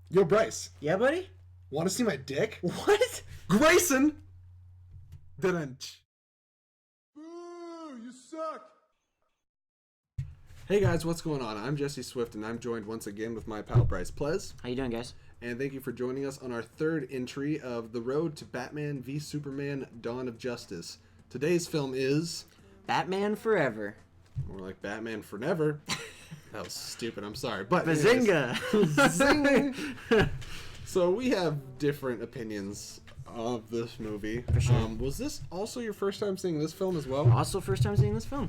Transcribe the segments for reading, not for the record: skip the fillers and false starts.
Yo, Bryce. Yeah, buddy? Want to see my dick? What? Grayson! Didn't. Boo! You suck! Hey guys, what's going on? I'm Jesse Swift, and I'm joined once again with my pal Bryce Plez. How you doing, guys? And thank you for joining us on our third entry of The Road to Batman v Superman: Dawn of Justice. Today's film is... Batman Forever. More like Batman for Never. That was stupid, I'm sorry. But Bazinga! Zing! So we have different opinions of this movie. For sure. Was this also your first time seeing this film as well? Also, first time seeing this film.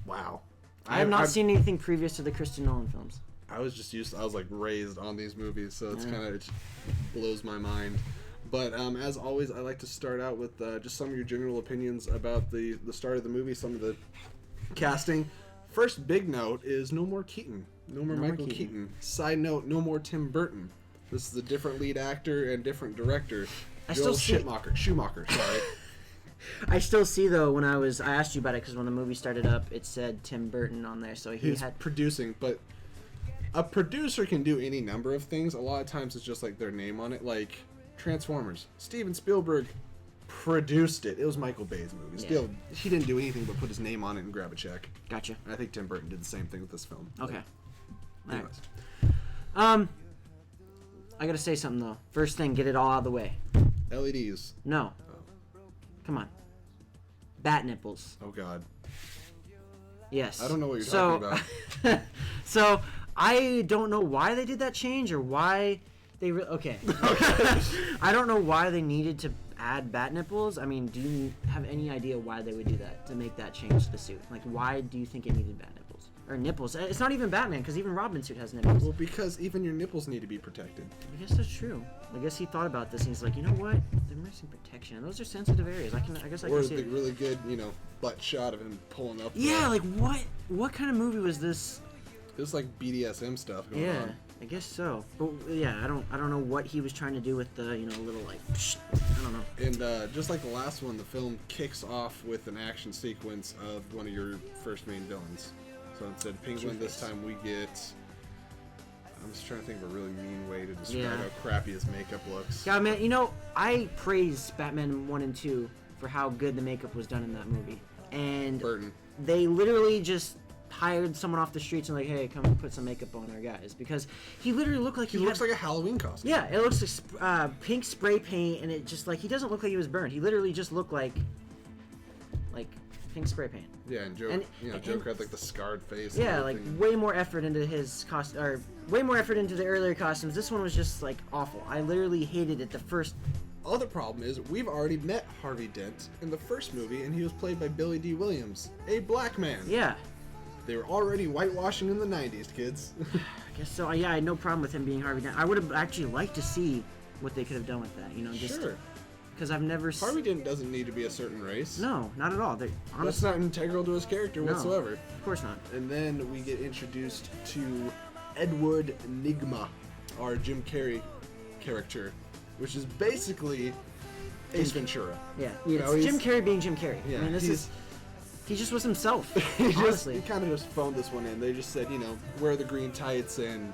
Wow. I have not seen anything previous to the Christopher Nolan films. I was just I was like raised on these movies, so it's it blows my mind. But as always, I like to start out with just some of your general opinions about the start of the movie, some of the casting. First big note is no more Keaton. No more Michael Keaton. Side note, no more Tim Burton. This is a different lead actor and different director. Schumacher, sorry. I still see, though, when I asked you about it, because when the movie started up, it said Tim Burton on there, so He's had producing, but a producer can do any number of things. A lot of times it's just like their name on it, like Transformers. Steven Spielberg produced it. It was Michael Bay's movie. Yeah. He didn't do anything but put his name on it and grab a check. Gotcha. And I think Tim Burton did the same thing with this film. Okay. But, anyways. I gotta say something, though. First thing, get it all out of the way. LEDs. No. Come on. Bat nipples. Oh, God. Yes. I don't know what you're talking about. So, I don't know why they did that change or why they... Okay. I don't know why they needed to add bat nipples. I mean, do you have any idea why they would do that, to make that change to the suit? Like, why do you think it needed bat nipples? Or nipples? It's not even Batman, because even Robin's suit has nipples. Well, because even your nipples need to be protected. I guess that's true. I guess he thought about this and he's like, you know what? They're missing protection. And those are sensitive areas. I guess I can see Or the it. really good, butt shot of him pulling up. Yeah, like what kind of movie was this? It was like BDSM stuff going Yeah, on. I guess so. But yeah, I don't know what he was trying to do with the, little like, psh, I don't know. And just like the last one, the film kicks off with an action sequence of one of your first main villains. So instead of Penguin, this time we get... I'm just trying to think of a really mean way to describe how crappy his makeup looks. Yeah, man, I praise Batman 1 and 2 for how good the makeup was done in that movie. And Burton. They literally just hired someone off the streets and like, hey, come and put some makeup on our guys. Because he literally looked like he looks like a Halloween costume. Yeah, it looks like pink spray paint, and it just like, he doesn't look like he was burned. He literally just looked like pink spray paint. Yeah, and Joker had like the scarred face. Yeah, like way more effort into his way more effort into the earlier costumes. This one was just like awful. I literally hated it the first. Other problem is we've already met Harvey Dent in the first movie, and he was played by Billy D. Williams, a black man. Yeah. They were already whitewashing in the 90s, kids. I guess so. Yeah, I had no problem with him being Harvey Dent. I would have actually liked to see what they could have done with that. Sure. Because I've never... Harvey Dent doesn't need to be a certain race. No, not at all. That's not integral to his character whatsoever. Of course not. And then we get introduced to Edward Nygma, our Jim Carrey character, which is basically Ace Ventura. Yeah, it's Jim Carrey being Jim Carrey. Yeah, I mean, he just was himself. He kind of just phoned this one in. They just said, wear the green tights and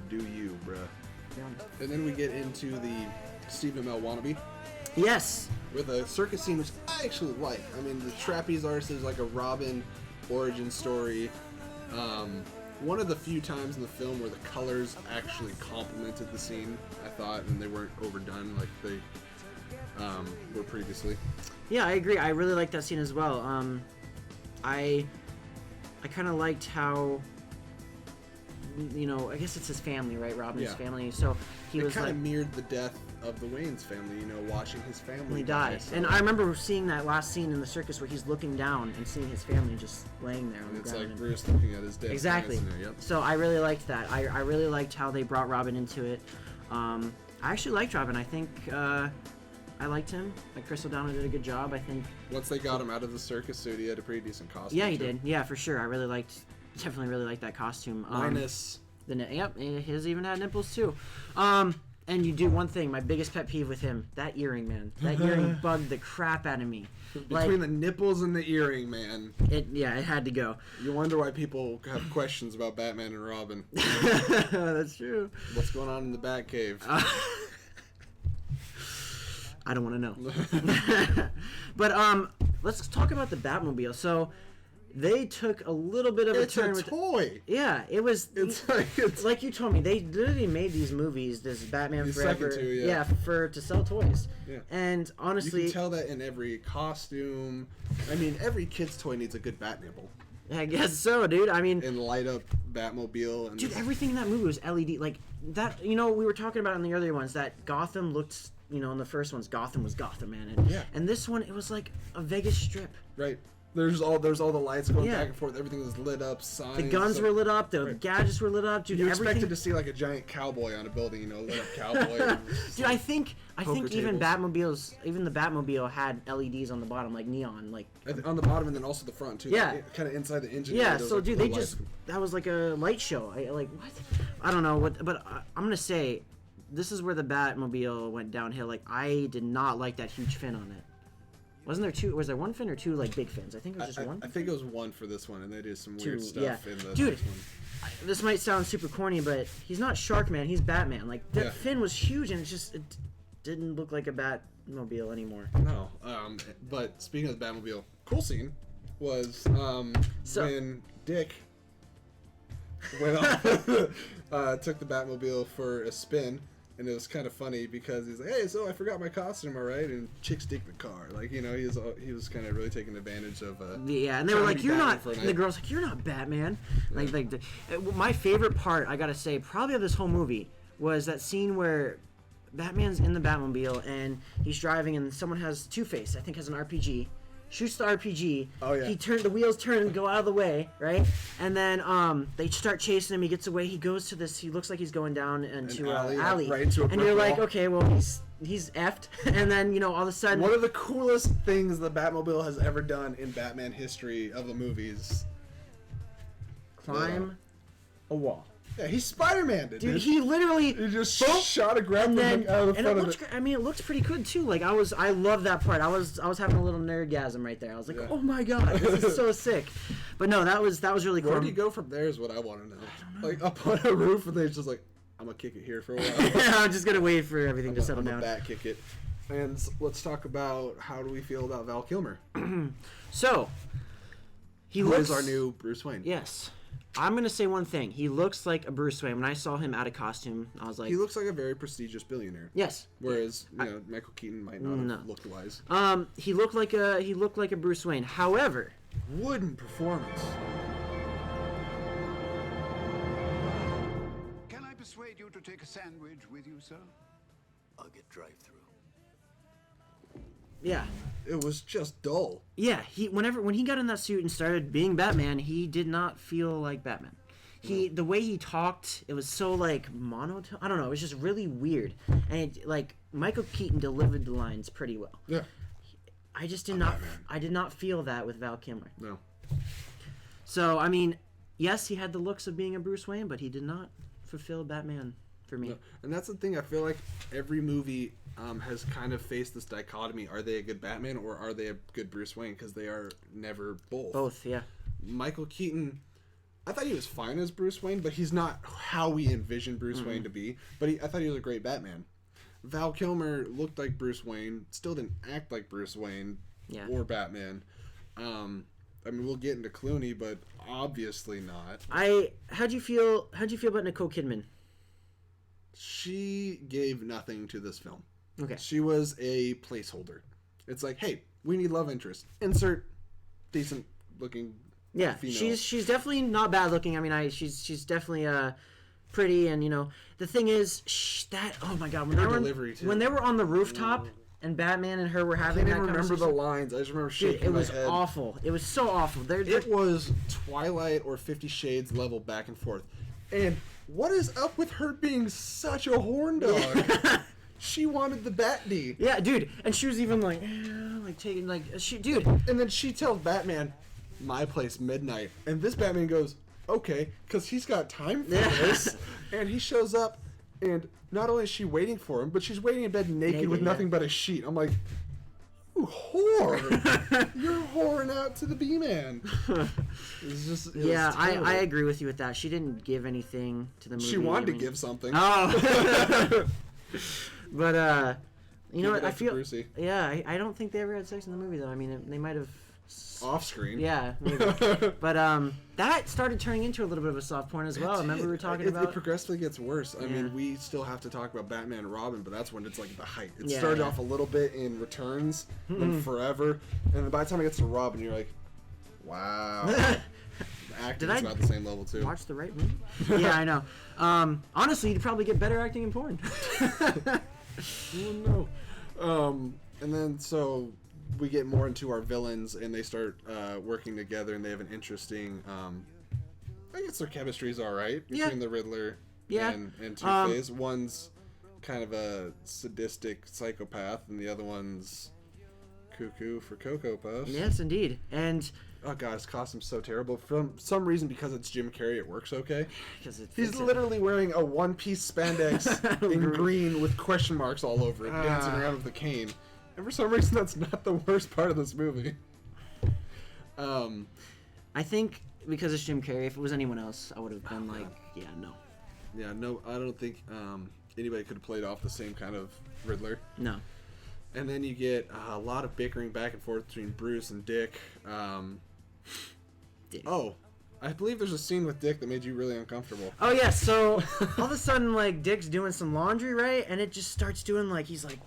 do you, bruh. Yeah. And then we get into the Stephen Amell wannabe. Yes. With a circus scene, which I actually like. I mean, the trapeze artist is like a Robin origin story. One of the few times in the film where the colors actually complemented the scene, I thought, and they weren't overdone like they were previously. Yeah, I agree. I really liked that scene as well. I kind of liked how, I guess it's his family, right? Robin's family. So it kind of mirrored the death of the Wayne's family, watching his family die. So. And I remember seeing that last scene in the circus where he's looking down and seeing his family just laying there on the ground. It's like Bruce looking at his dead Exactly. parents in there, yep. So I really liked that. I really liked how they brought Robin into it. I actually liked Robin. I think I liked him. Like, Chris O'Donnell did a good job, I think. Once they got him out of the circus suit, he had a pretty decent costume. Yeah, he did. Yeah, for sure. Definitely really liked that costume. Minus... Yep, his even had nipples too. And you do one thing, my biggest pet peeve with him, that earring, man. That earring bugged the crap out of me. Between the nipples and the earring, man. It had to go. You wonder why people have questions about Batman and Robin. That's true. What's going on in the Batcave? I don't want to know. But let's talk about the Batmobile. So they took a little bit of a turn with toy. Yeah, it was. It's like you told me. They literally made these movies, this Batman These Forever, second two, yeah. to sell toys. Yeah. And honestly, You can tell that in every costume. I mean, every kid's toy needs a good bat nipple. I guess so, dude. I mean, And light up Batmobile. And dude, everything in that movie was LED. Like that, we were talking about in the earlier ones that Gotham looked, in the first ones, Gotham was Gotham, man. And, Yeah. and this one, it was like a Vegas Strip. Right. There's all the lights going Yeah. back and forth. Everything was lit up. Signs. The guns were lit up. The gadgets were lit up. Dude, You everything. expected to see like a giant cowboy on a building, lit up cowboy. Dude, I think even tables. even the Batmobile had LEDs on the bottom, like neon, like. On the bottom and then also the front too. Yeah. Kind of inside the engine. Yeah, those, so like, dude, little they lights. that was like a light show. What? I don't know what, but I'm gonna say, this is where the Batmobile went downhill. Like, I did not like that huge fin on it. Wasn't there two? Was there one fin or two like big fins? I think it was just one. I think it was one for this one, and they did some Two, weird stuff in the Dude, next one. This might sound super corny, but he's not Sharkman. He's Batman. Like that Yeah. fin was huge, and it didn't look like a Batmobile anymore. No, but speaking of the Batmobile, cool scene was when Dick went off, took the Batmobile for a spin, and it was kind of funny because he's like, "Hey, so I forgot my costume, all right?" And chicks dig the car, he was kind of really taking advantage of. Yeah, and they were trying to like, be "You're Batman not." for a And the night. girls like, "You're not Batman." My favorite part, I gotta say, probably of this whole movie was that scene where Batman's in the Batmobile and he's driving, and someone has Two-Face, I think, has an RPG. Shoots the RPG. Oh, yeah. The wheels turn and go out of the way, right? And then they start chasing him. He gets away. He goes to this. He looks like he's going down into an alley, alley. like, right into a and brick you're like, wall. okay, well he's effed. And then all of a sudden, One of the coolest things the Batmobile has ever done in Batman history of the movies. climb a wall. Yeah, he's Spider-Man, Dude, he literally He just shot a grappling and then hook out of the and front it of looks it. I mean, it looks pretty good too. Like I love that part. I was having a little nerdgasm right there. I was like, Yeah. oh my god, this is so sick. But no, that was really cool. Where do you go from there is what I want to know. Like up on a roof, and they're just like, I'm gonna kick it here for a while. I'm just gonna wait for everything to settle I'm down. gonna back kick it. And let's talk about how do we feel about Val Kilmer, So he who looks is our new Bruce Wayne. Yes. I'm gonna say one thing. He looks like a Bruce Wayne. When I saw him out of costume, I was like, He looks like a very prestigious billionaire. yes. Whereas Michael Keaton might not No. have looked wise. He looked like a Bruce Wayne. However, Wooden performance. Can I persuade you to take a sandwich with you, sir? I'll get drive-through. yeah. It was just dull. Yeah, when he got in that suit and started being Batman, he did not feel like Batman. The way he talked, it was so like monotone. I don't know, it was just really weird. And Michael Keaton delivered the lines pretty well. Yeah. I just did I did not feel that with Val Kilmer. No. So, I mean, yes, he had the looks of being a Bruce Wayne, but he did not fulfill Batman for me. No. And that's the thing. I feel like every movie has kind of faced this dichotomy: are they a good Batman or are they a good Bruce Wayne? Because they are never both. Both, yeah. Michael Keaton, I thought he was fine as Bruce Wayne, but he's not how we envision Bruce Wayne to be. But I thought he was a great Batman. Val Kilmer looked like Bruce Wayne, still didn't act like Bruce Wayne Yeah. or Batman. I mean, we'll get into Clooney, but obviously not. How'd you feel about Nicole Kidman? She gave nothing to this film. Okay. She was a placeholder. It's like, hey, we need love interest. Insert decent looking. Yeah, female. she's definitely not bad looking. I mean, she's definitely pretty, and the thing is oh my god, Her delivery, too. when they were on the rooftop and Batman and her were I having can't that even remember the conversation. lines. I just remember Dude, shaking it my was head. awful. It was so awful. It was Twilight or 50 Shades level back and forth. And what is up with her being such a horn dog? She wanted the Bat D. yeah, dude, and she was even like taking dude. And then she tells Batman, my place midnight. And this Batman goes, okay, because he's got time for Yeah. this. And he shows up And not only is she waiting for him, but she's waiting in bed naked with nothing but a sheet. I'm like, you whore! You're whoring out to the B-man. I agree with you with that. She didn't give anything to the movie. She wanted to give something. Oh. But, you know what? I feel... Brucey. Yeah, I don't think they ever had sex in the movie, though. I mean, they might have... Off screen. Yeah, maybe. But that started turning into a little bit of a soft porn as well. Remember we were talking about... It progressively gets worse. I mean, we still have to talk about Batman and Robin, but that's when it's like the height. It started off a little bit in Returns, then Forever, and then by the time it gets to Robin, you're like, wow. The acting's about the same level, too. Watch the right movie? Yeah, I know. Honestly, you'd probably get better acting in porn. Oh, no. And then, so... we get more into our villains, and they start working together, and they have an interesting. I guess their chemistry is all right between the Riddler and Two-Face. One's kind of a sadistic psychopath, and the other one's cuckoo for Cocoa Puffs. Yes, indeed. And oh god, his costume's so terrible. For some reason, because it's Jim Carrey, it works okay. He's it. literally wearing a one-piece spandex in green with question marks all over it, dancing around with a cane. And for some reason, that's not the worst part of this movie. I think because it's Jim Carrey, if it was anyone else, I would have been like, no. Yeah, no, I don't think anybody could have played off the same kind of Riddler. No. And then you get a lot of bickering back and forth between Bruce and Dick. Dick. Oh, I believe there's a scene with Dick that made you really uncomfortable. Oh, yeah, so all of a sudden, like, Dick's doing some laundry, right? And it just starts doing, like, he's like,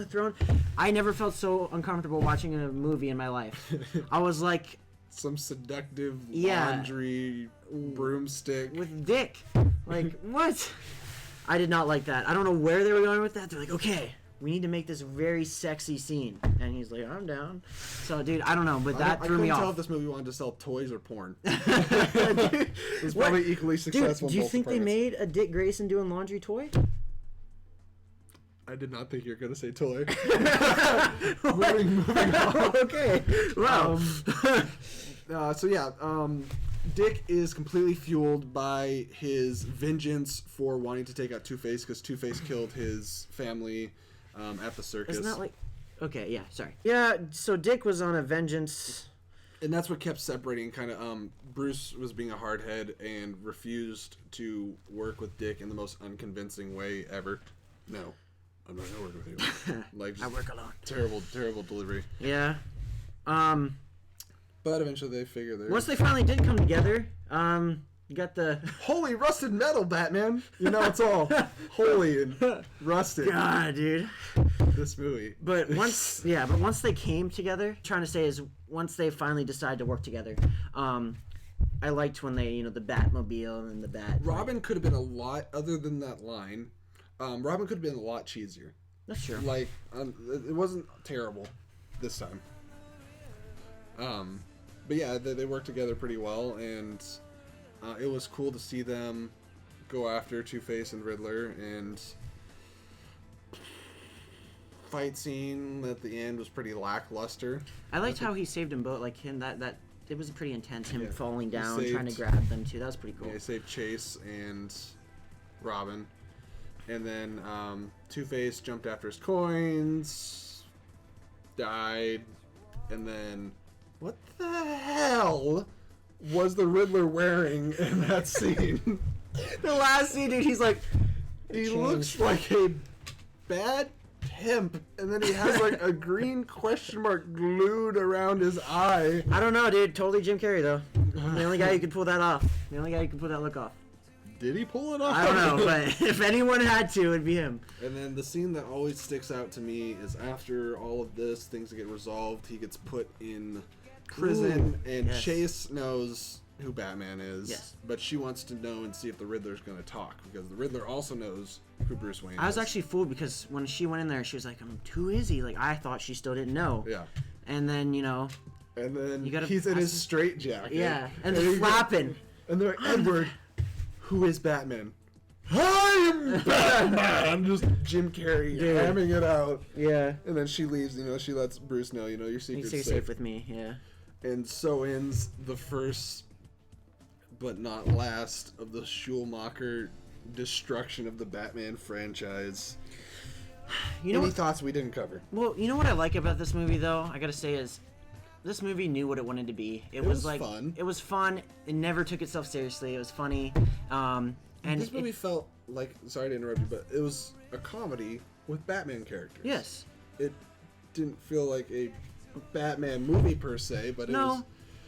thrown. I never felt so uncomfortable watching a movie in my life. I was like... some seductive laundry broomstick. With Dick. Like, what? I did not like that. I don't know where they were going with that. They're like, okay, we need to make this very sexy scene. And he's like, I'm down. So, dude, I don't know, but that threw me off. I couldn't tell if this movie wanted to sell toys or porn. It was probably equally successful. Dude, do you think they made a Dick Grayson doing laundry toy? I did not think you were going to say toy. moving on. Okay. Wow. Dick is completely fueled by his vengeance for wanting to take out Two-Face because Two-Face killed his family at the circus. Isn't that like... Okay, yeah, sorry. Yeah, so Dick was on a vengeance... And that's what kept separating kind of... Bruce was being a hardhead and refused to work with Dick in the most unconvincing way ever. No. I'm not gonna work with you. Like, just I work alone. Terrible delivery. Yeah. But eventually they figure they're... Once they finally did come together, you got the... Holy rusted metal, Batman! You know, it's all holy and rusted. God, dude. This movie. But once they came together, trying to say is once they finally decided to work together, I liked when they, the Batmobile and the Bat... Robin could have been a lot, other than that line, Robin could have been a lot cheesier. That's true. Like, it wasn't terrible this time. But yeah, they worked together pretty well, and it was cool to see them go after Two-Face and Riddler, and fight scene at the end was pretty lackluster. I liked how he saved them both, like him, that it was pretty intense, him falling down, saved, trying to grab them too. That was pretty cool. Yeah, he saved Chase and Robin. And then Two-Face jumped after his coins, died, and then what the hell was the Riddler wearing in that scene? The last scene, dude, he's like... He looks like a bad pimp, and then he has like a green question mark glued around his eye. I don't know, dude. Totally Jim Carrey, though. The only guy who could pull that off. The only guy who could pull that look off. Did he pull it off? I don't know, but if anyone had to, it'd be him. And then the scene that always sticks out to me is after all of this, things get resolved, he gets put in prison, and yes. Chase knows who Batman is, yes. But she wants to know and see if the Riddler's going to talk, because the Riddler also knows who Bruce Wayne is. I was actually fooled, because when she went in there, she was like, who is he? Like, I thought she still didn't know. Yeah. And then, And then he's in his straitjacket. Yeah, and they're flapping. And they're like, Edward, who is Batman? I'm Batman! Just Jim Carrey hamming it out. Yeah. And then she leaves, she lets Bruce know, your secret's safe with me, yeah. And so ends the first, but not last, of the Schumacher destruction of the Batman franchise. You know Any what, thoughts we didn't cover? well, you know what I like about this movie though? I gotta say is, this movie knew what it wanted to be. It was like fun. It was fun. It never took itself seriously. It was funny. And This movie felt like, sorry to interrupt you, but it was a comedy with Batman characters. yes. It didn't feel like a Batman movie per se, but it No. was...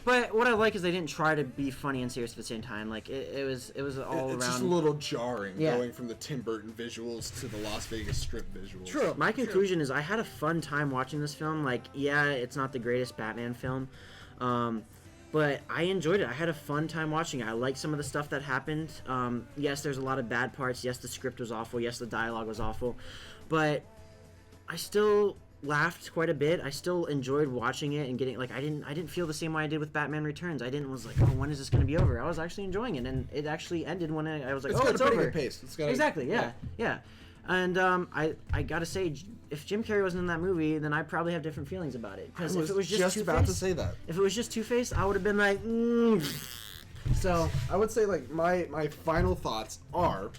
But what I like is they didn't try to be funny and serious at the same time. Like it was all It's around. just a little jarring Yeah. going from the Tim Burton visuals to the Las Vegas Strip visuals. True. My conclusion is I had a fun time watching this film. Like, yeah, it's not the greatest Batman film, but I enjoyed it. I had a fun time watching it. I liked some of the stuff that happened. Yes, there's a lot of bad parts. Yes, the script was awful. Yes, the dialogue was awful, but I still laughed quite a bit. I still enjoyed watching it and getting like I didn't feel the same way I did with Batman Returns. I didn't was like, oh, when is this going to be over? I was actually enjoying it, and it actually ended when I was like, It's oh, got it's a pretty over. good pace. It's got Exactly. Yeah. And I gotta say, if Jim Carrey wasn't in that movie, then I'd probably have different feelings about it. I Because was if it was just Two-Face, about to say that. if it was just Two-Face, I would have been like, So I would say, like, my final thoughts are,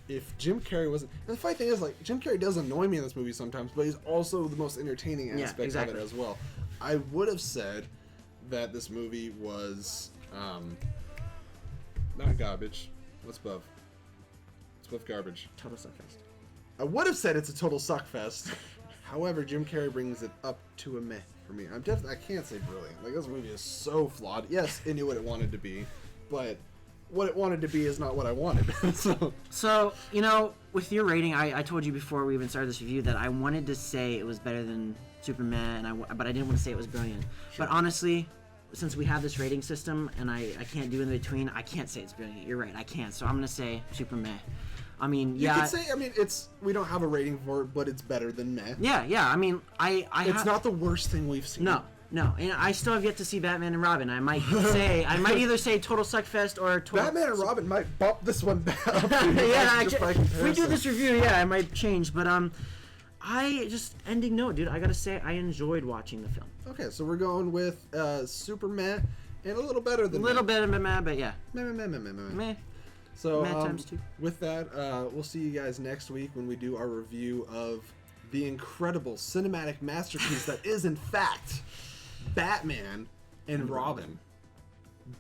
if Jim Carrey wasn't... And the funny thing is, like, Jim Carrey does annoy me in this movie sometimes, but he's also the most entertaining Yeah, aspect exactly. of it as well. I would have said that this movie was, not garbage. What's above? It's above garbage. total suckfest. I would have said it's a total suckfest. However, Jim Carrey brings it up to a meh for me. I can't say brilliant. Like, this movie is so flawed. Yes, it knew what it wanted to be, but what it wanted to be is not what I wanted. So, you know, with your rating, I told you before we even started this review that I wanted to say it was better than Superman, but I didn't want to say it was brilliant. But honestly, since we have this rating system and I can't do in between, I can't say it's brilliant. You're right, I can't. So I'm going to say Superman. I mean, You yeah. could say, I mean, we don't have a rating for it, but it's better than meh. Yeah. I mean, It's not the worst thing we've seen. No, and I still have yet to see Batman and Robin. I might either say total suckfest or total. Batman and Robin might bump this one back up. Yeah, just by if we do comparison. this review, yeah, I might change. But I just ending note, dude. I gotta say, I enjoyed watching the film. Okay, so we're going with super meh and a little better than A little meh. bit of meh, but yeah, Meh. meh. So Meh times two. with that, we'll see you guys next week when we do our review of the incredible cinematic masterpiece that is, in fact, Batman and Robin.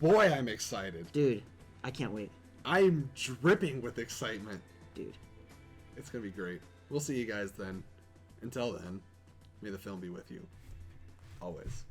Boy, I'm excited. Dude, I can't wait, I'm dripping with excitement. dude. It's going to be great. We'll see you guys then. Until then, may the film be with you. Always.